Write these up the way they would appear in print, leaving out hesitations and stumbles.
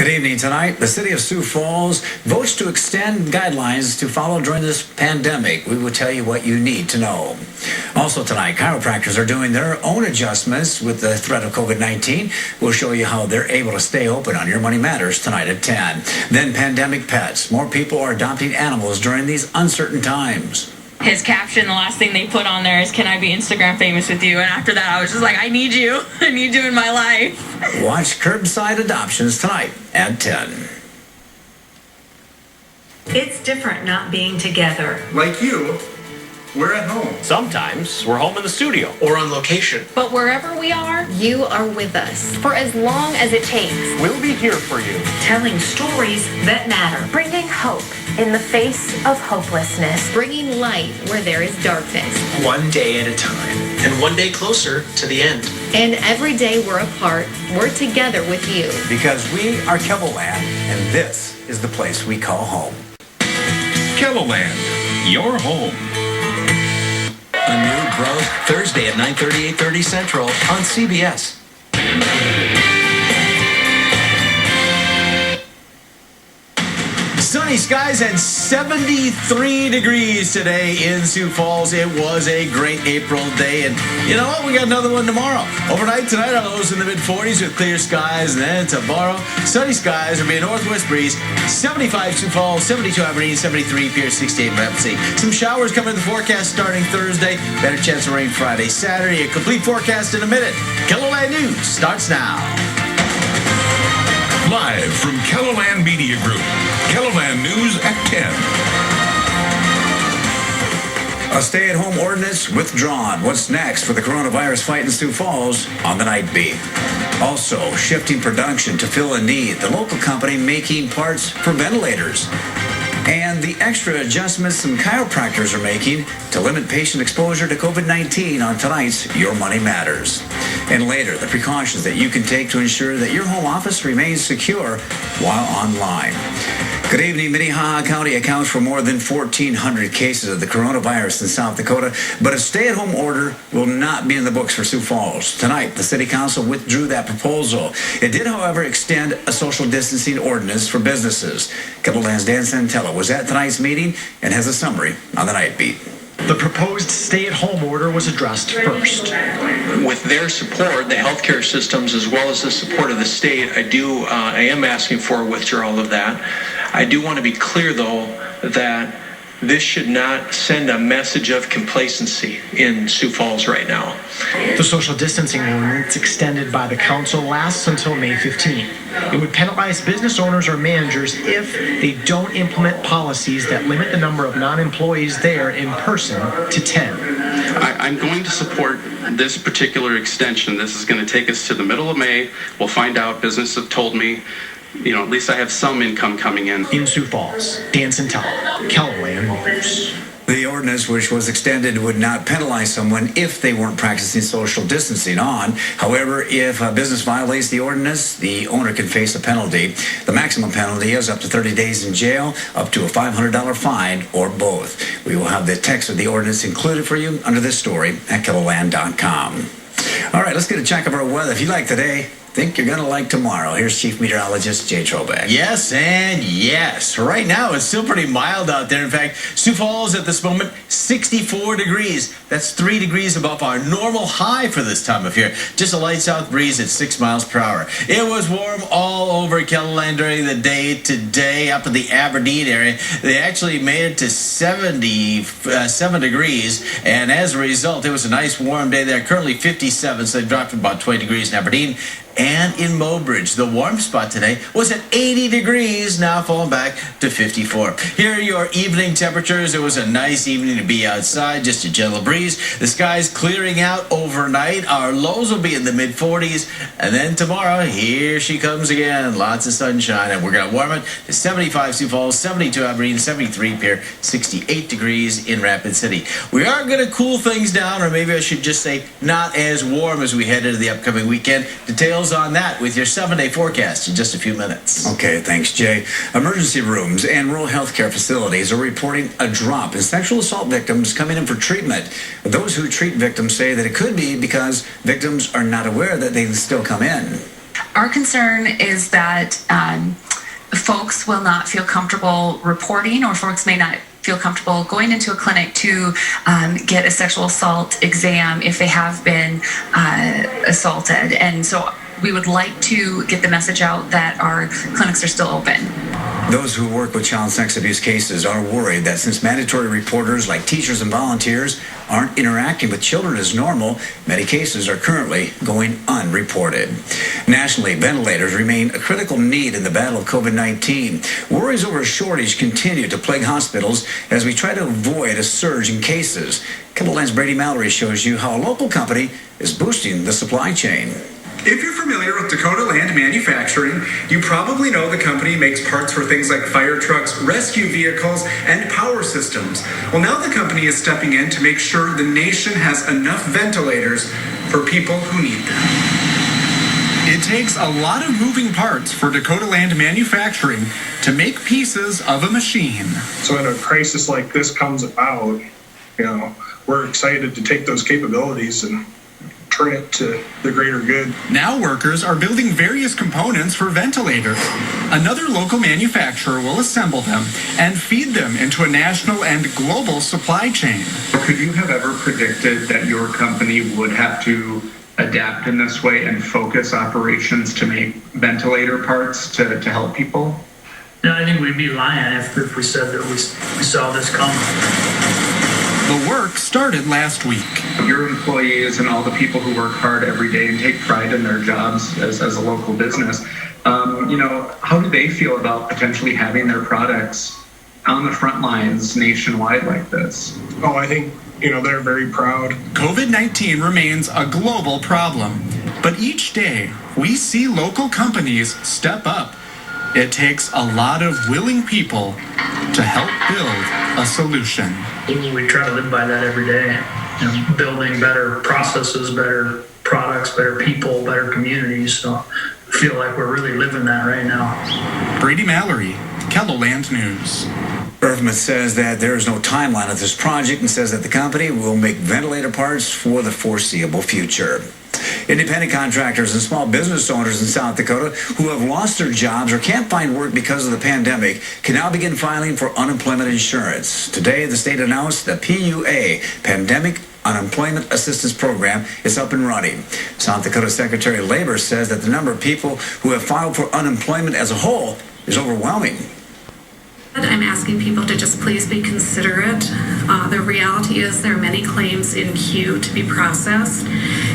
Good evening. Tonight, the city of Sioux Falls votes to extend guidelines to follow during this pandemic. We will tell you what you need to know. Also tonight, chiropractors are doing their own adjustments with the threat of COVID-19. We'll show you how they're able to stay open on Your Money Matters tonight at 10. Then pandemic pets. More people are adopting animals during these uncertain times. His caption, the last thing they put on there is, "Can I be Instagram famous with you?" And after that, I was just like, I need you. I need you in my life. Watch curbside adoptions tonight at 10. It's different not being together. Like you, we're at home. Sometimes we're home in the studio. Or on location. But wherever we are, you are with us for as long as it takes. We'll be here for you. Telling stories that matter. Bringing hope in the face of hopelessness. Bringing light where there is darkness. One day at a time. And one day closer to the end. And every day we're apart, we're together with you. Because we are Keloland, and this is the place we call home. Keloland, your home. A new growth Thursday at 9:30, 8:30 Central on CBS. Sunny skies and 73 degrees today in Sioux Falls. It was a great April day, and you know what? We got another one tomorrow. Overnight tonight, our lows in the mid-40s with clear skies, and then tomorrow, sunny skies. There'll be a northwest breeze. 75 Sioux Falls, 72 Aberdeen, 73 Pierce, 68 Rapid City. Some showers coming in the forecast starting Thursday. Better chance of rain Friday, Saturday. A complete forecast in a minute. Keloland News starts now. Live from Keloland Media Group. Keloland News at 10. A stay-at-home ordinance withdrawn. What's next for the coronavirus fight in Sioux Falls on the Night Beat? Also, shifting production to fill a need. The local company making parts for ventilators. And the extra adjustments some chiropractors are making to limit patient exposure to COVID-19 on tonight's Your Money Matters. And later, the precautions that you can take to ensure that your home office remains secure while online. Good evening. Minnehaha County accounts for more than 1,400 cases of the coronavirus in South Dakota, but a stay-at-home order will not be in the books for Sioux Falls. Tonight, the City Council withdrew that proposal. It did, however, extend a social distancing ordinance for businesses. Keloland's Dan Santello was at tonight's meeting and has a summary on the Night Beat. The proposed stay-at-home order was addressed first. With their support, the healthcare systems, as well as the support of the state, I am asking for a withdrawal of that. I do want to be clear, though, that this should not send a message of complacency in Sioux Falls right now. The social distancing ordinance extended by the council lasts until May 15. It would penalize business owners or managers if they don't implement policies that limit the number of non-employees there in person to 10. I'm going to support this particular extension. This is going to take us to the middle of May. We'll find out. Business have told me, at least I have some income coming in. In Sioux Falls, Dan Santello, Keloland News. The ordinance, which was extended, would not penalize someone if they weren't practicing social distancing on. However, if a business violates the ordinance, the owner can face a penalty. The maximum penalty is up to 30 days in jail, up to a $500 fine, or both. We will have the text of the ordinance included for you under this story at Keloland.com. All right, let's get a check of our weather. If you like today, think you're going to like tomorrow. Here's Chief Meteorologist Jay Trobeck. Yes and yes. Right now, it's still pretty mild out there. In fact, Sioux Falls at this moment, 64 degrees. That's 3 degrees above our normal high for this time of year. Just a light south breeze at 6 miles per hour. It was warm all over Keloland during the day today, up in the Aberdeen area. They actually made it to 77 degrees, and as a result, it was a nice warm day there. Currently 57, so they dropped about 20 degrees in Aberdeen. And in Mobridge, the warm spot today was at 80 degrees, now falling back to 54. Here are your evening temperatures. It was a nice evening to be outside, just a gentle breeze. The sky's clearing out overnight. Our lows will be in the mid-40s. And then tomorrow, here she comes again. Lots of sunshine, and we're going to warm it to 75 Sioux Falls, 72 Aberdeen, 73 Pierre, 68 degrees in Rapid City. We are going to cool things down, or maybe I should just say not as warm as we head into the upcoming weekend. Details on that with your 7-day forecast in just a few minutes. Okay, thanks, Jay. Emergency rooms and rural health care facilities are reporting a drop in sexual assault victims coming in for treatment. Those who treat victims say that it could be because victims are not aware that they can still come in. Our concern is that folks will not feel comfortable reporting, or folks may not feel comfortable going into a clinic to get a sexual assault exam if they have been assaulted. And so we would like to get the message out that our clinics are still open. Those who work with child sex abuse cases are worried that since mandatory reporters like teachers and volunteers aren't interacting with children as normal, many cases are currently going unreported. Nationally, ventilators remain a critical need in the battle of COVID-19. Worries over a shortage continue to plague hospitals as we try to avoid a surge in cases. Keloland's Brady Mallory shows you how a local company is boosting the supply chain. If you're familiar with Dakota Land Manufacturing, you probably know the company makes parts for things like fire trucks, rescue vehicles, and power systems. Well, now the company is stepping in to make sure the nation has enough ventilators for people who need them. It takes a lot of moving parts for Dakota Land Manufacturing to make pieces of a machine. So when a crisis like this comes about, we're excited to take those capabilities and turn it to the greater good. Now workers are building various components for ventilators. Another local manufacturer will assemble them and feed them into a national and global supply chain. Could you have ever predicted that your company would have to adapt in this way and focus operations to make ventilator parts to help people? No, I think we'd be lying if we said that we saw this coming. The work started last week. Your employees and all the people who work hard every day and take pride in their jobs as a local business, how do they feel about potentially having their products on the front lines nationwide like this? Oh, I think, they're very proud. COVID-19 remains a global problem, but each day we see local companies step up. It takes a lot of willing people to help build a solution. We try to live by that every day. Building better processes, better products, better people, better communities. So I feel like we're really living that right now. Brady Mallory, Keloland News. Irvman says that there is no timeline of this project and says that the company will make ventilator parts for the foreseeable future. Independent contractors and small business owners in South Dakota who have lost their jobs or can't find work because of the pandemic can now begin filing for unemployment insurance. Today, the state announced the PUA, Pandemic Unemployment Assistance Program, is up and running. South Dakota Secretary of Labor says that the number of people who have filed for unemployment as a whole is overwhelming. I'm asking people to just please be considerate. The reality is there are many claims in queue to be processed.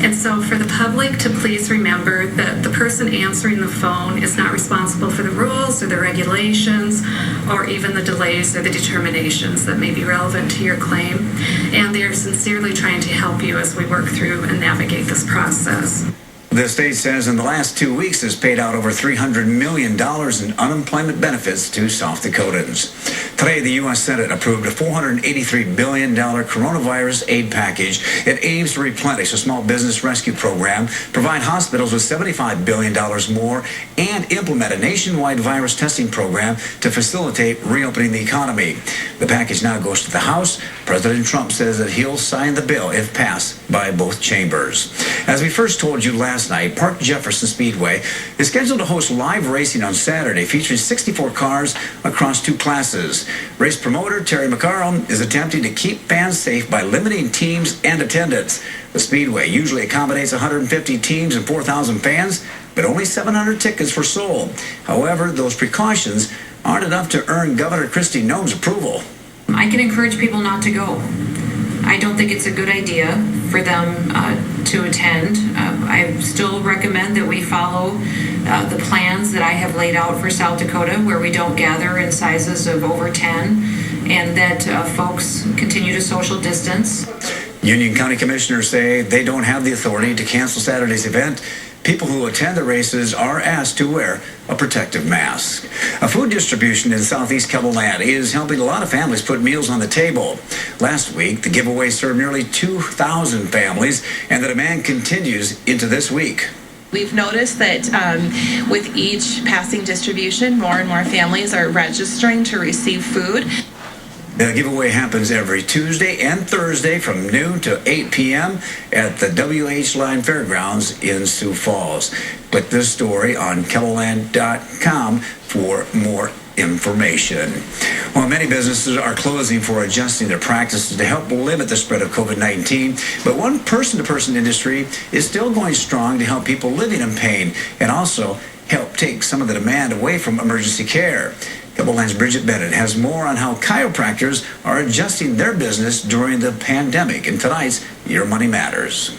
And so for the public to please remember that the person answering the phone is not responsible for the rules or the regulations or even the delays or the determinations that may be relevant to your claim. And they are sincerely trying to help you as we work through and navigate this process. The state says in the last 2 weeks has paid out over $300 million in unemployment benefits to South Dakotans. Today, the U.S. Senate approved a $483 billion coronavirus aid package. It aims to replenish a small business rescue program, provide hospitals with $75 billion more, and implement a nationwide virus testing program to facilitate reopening the economy. The package now goes to the House. President Trump says that he'll sign the bill if passed by both chambers. As we first told you last night, Park Jefferson Speedway is scheduled to host live racing on Saturday featuring 64 cars across 2 classes. Race promoter Terry McCarl is attempting to keep fans safe by limiting teams and attendance. The Speedway usually accommodates 150 teams and 4,000 fans, but only 700 tickets were sold. However, those precautions aren't enough to earn Governor Kristi Noem's approval. I can encourage people not to go. I don't think it's a good idea for them to attend. I still recommend that we follow the plans that I have laid out for South Dakota, where we don't gather in sizes of over 10, and that folks continue to social distance. Union County Commissioners say they don't have the authority to cancel Saturday's event. People who attend the races are asked to wear a protective mask. A food distribution in southeast Keloland is helping a lot of families put meals on the table. Last week, the giveaway served nearly 2,000 families, and the demand continues into this week. We've noticed that with each passing distribution, more and more families are registering to receive food. The giveaway happens every Tuesday and Thursday from noon to 8 p.m. at the WH Line Fairgrounds in Sioux Falls. Click this story on Keloland.com for more information. Well, many businesses are closing or adjusting their practices to help limit the spread of COVID-19, but one person-to-person industry is still going strong to help people living in pain and also help take some of the demand away from emergency care. Cableland's Bridget Bennett has more on how chiropractors are adjusting their business during the pandemic in tonight's Your Money Matters.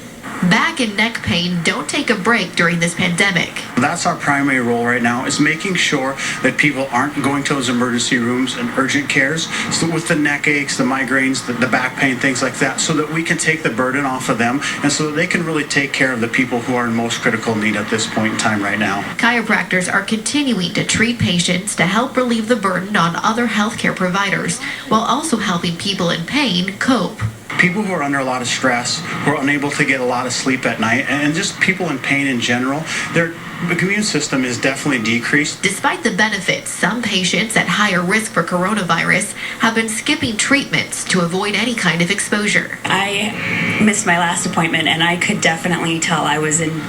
Back and neck pain don't take a break during this pandemic. That's our primary role right now, is making sure that people aren't going to those emergency rooms and urgent cares, so with the neck aches, the migraines, the back pain, things like that, so that we can take the burden off of them and so that they can really take care of the people who are in most critical need at this point in time right now. Chiropractors are continuing to treat patients to help relieve the burden on other healthcare providers, while also helping people in pain cope. People who are under a lot of stress, who are unable to get a lot of sleep at night, and just people in pain in general, their immune system is definitely decreased. Despite the benefits, some patients at higher risk for coronavirus have been skipping treatments to avoid any kind of exposure. I missed my last appointment, and I could definitely tell I was in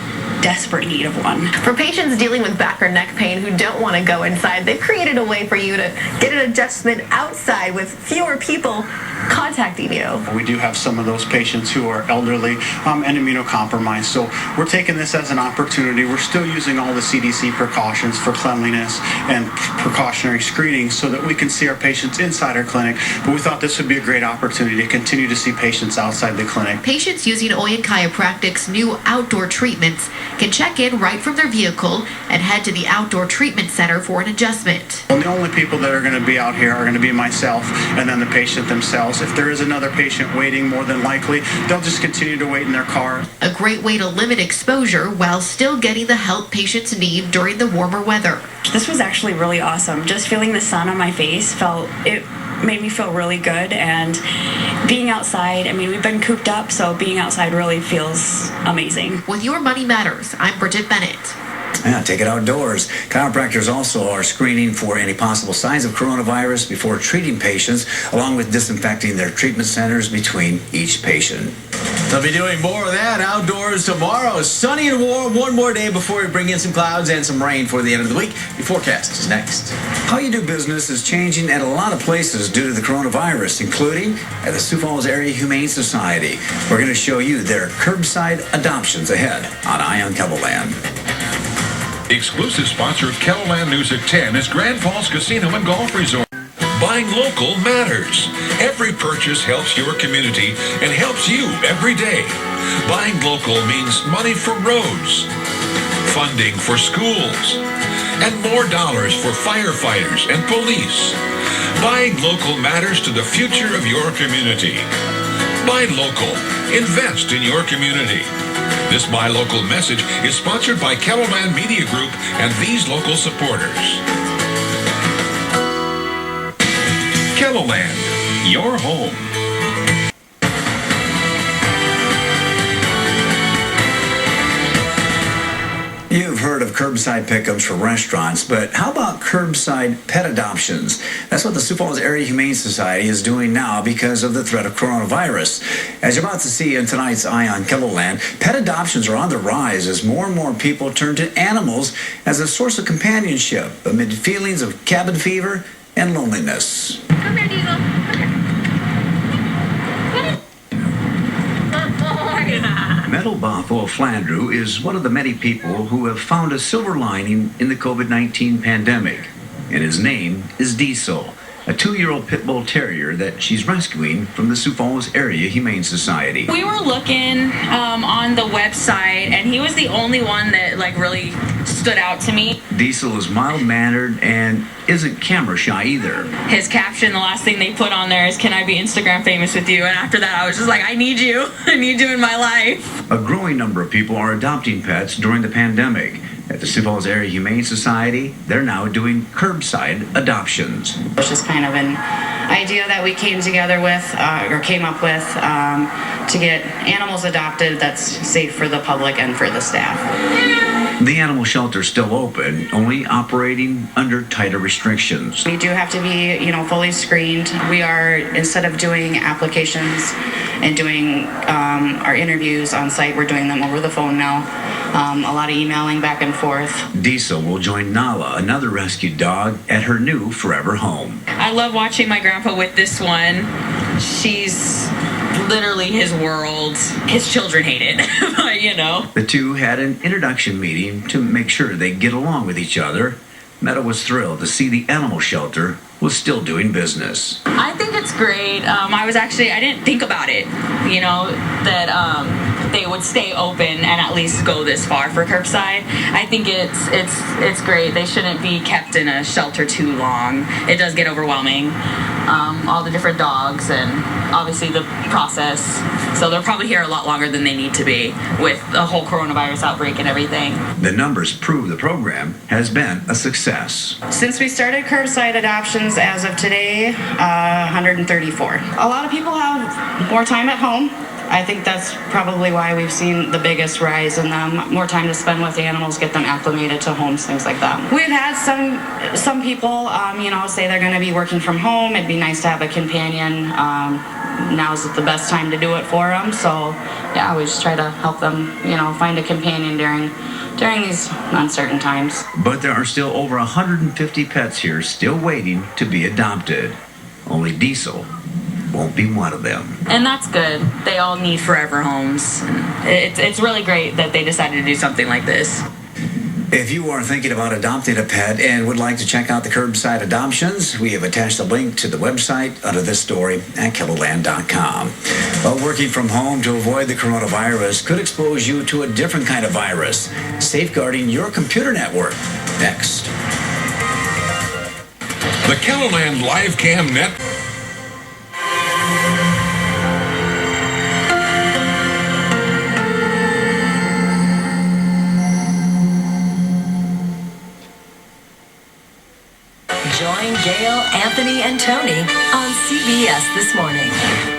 desperate need of one. For patients dealing with back or neck pain who don't want to go inside, they've created a way for you to get an adjustment outside with fewer people contacting you. We do have some of those patients who are elderly and immunocompromised, so we're taking this as an opportunity. We're still using all the CDC precautions for cleanliness and precautionary screening so that we can see our patients inside our clinic, but we thought this would be a great opportunity to continue to see patients outside the clinic. Patients using Oyen Chiropractic's new outdoor treatments can check in right from their vehicle and head to the outdoor treatment center for an adjustment. Well, the only people that are going to be out here are going to be myself and then the patient themselves. If there is another patient waiting, more than likely, they'll just continue to wait in their car. A great way to limit exposure while still getting the help patients need during the warmer weather. This was actually really awesome. Just feeling the sun on my face made me feel really good, and being outside, I mean, we've been cooped up, so being outside really feels amazing. With Your Money Matters, I'm Bridget Bennett. Yeah, take it outdoors. Chiropractors also are screening for any possible signs of coronavirus before treating patients, along with disinfecting their treatment centers between each patient. They'll be doing more of that outdoors tomorrow. Sunny and warm one more day before we bring in some clouds and some rain for the end of the week. Your forecast is next. How you do business is changing at a lot of places due to the coronavirus, including at the Sioux Falls Area Humane Society. We're going to show you their curbside adoptions ahead on Eye on Cableland. Exclusive sponsor of Keloland News at 10 is Grand Falls Casino and Golf Resort. Buying local matters. Every purchase helps your community and helps you every day. Buying local means money for roads, funding for schools, and more dollars for firefighters and police. Buying local matters to the future of your community. Buy local. Invest in your community. This Buy Local message is sponsored by Keloland Media Group and these local supporters. Keloland, your home. You've heard of curbside pickups for restaurants, but how about curbside pet adoptions? That's what the Sioux Falls Area Humane Society is doing now because of the threat of coronavirus. As you're about to see in tonight's Eye on Keloland, pet adoptions are on the rise as more and more people turn to animals as a source of companionship amid feelings of cabin fever and loneliness. Come here, Diesel. Come here. Metal Bothwell Flandreau is one of the many people who have found a silver lining in the COVID-19 pandemic, and his name is Diesel, a 2-year-old pit bull terrier that she's rescuing from the Sioux Falls Area Humane Society. We were looking on the website, and he was the only one that really stood out to me. Diesel is mild-mannered and isn't camera shy either. His caption, the last thing they put on there is, "Can I be Instagram famous with you?" And after that, I was just like, I need you. I need you in my life. A growing number of people are adopting pets during the pandemic. At the Sioux Falls Area Humane Society, they're now doing curbside adoptions. It's just kind of an idea that we came together with, or came up with, to get animals adopted that's safe for the public and for the staff. The animal shelter's still open, only operating under tighter restrictions. We do have to be, fully screened. We are, instead of doing applications and doing our interviews on site, we're doing them over the phone now. a lot of emailing back and forth. Diesel will join Nala, another rescued dog, at her new forever home. I love watching my grandpa with this one. She's literally his world. His children hate it, but you know. The two had an introduction meeting to make sure they get along with each other. Meta was thrilled to see the animal shelter was still doing business. I think it's great. I didn't think about it, you know, that they would stay open and at least go this far for curbside. I think it's great. They shouldn't be kept in a shelter too long. It does get overwhelming. All the different dogs and obviously the process. So they're probably here a lot longer than they need to be with the whole coronavirus outbreak and everything. The numbers prove the program has been a success. Since we started curbside adoptions as of today, 134. A lot of people have more time at home. I think that's probably why we've seen the biggest rise in them. More time to spend with animals, get them acclimated to homes, things like that. We've had some people, say they're going to be working from home. It'd be nice to have a companion. Now's the best time to do it for them. So, yeah, we just try to help them, find a companion during these uncertain times. But there are still over 150 pets here still waiting to be adopted. Only Diesel won't be one of them. And that's good. They all need forever homes. It's really great that they decided to do something like this. If you are thinking about adopting a pet and would like to check out the curbside adoptions, we have attached a link to the website under this story at keloland.com. Well, working from home to avoid the coronavirus could expose you to a different kind of virus. Safeguarding your computer network. Next. The Keloland Live Cam Net. Join Gail, Anthony, and Tony on CBS This Morning.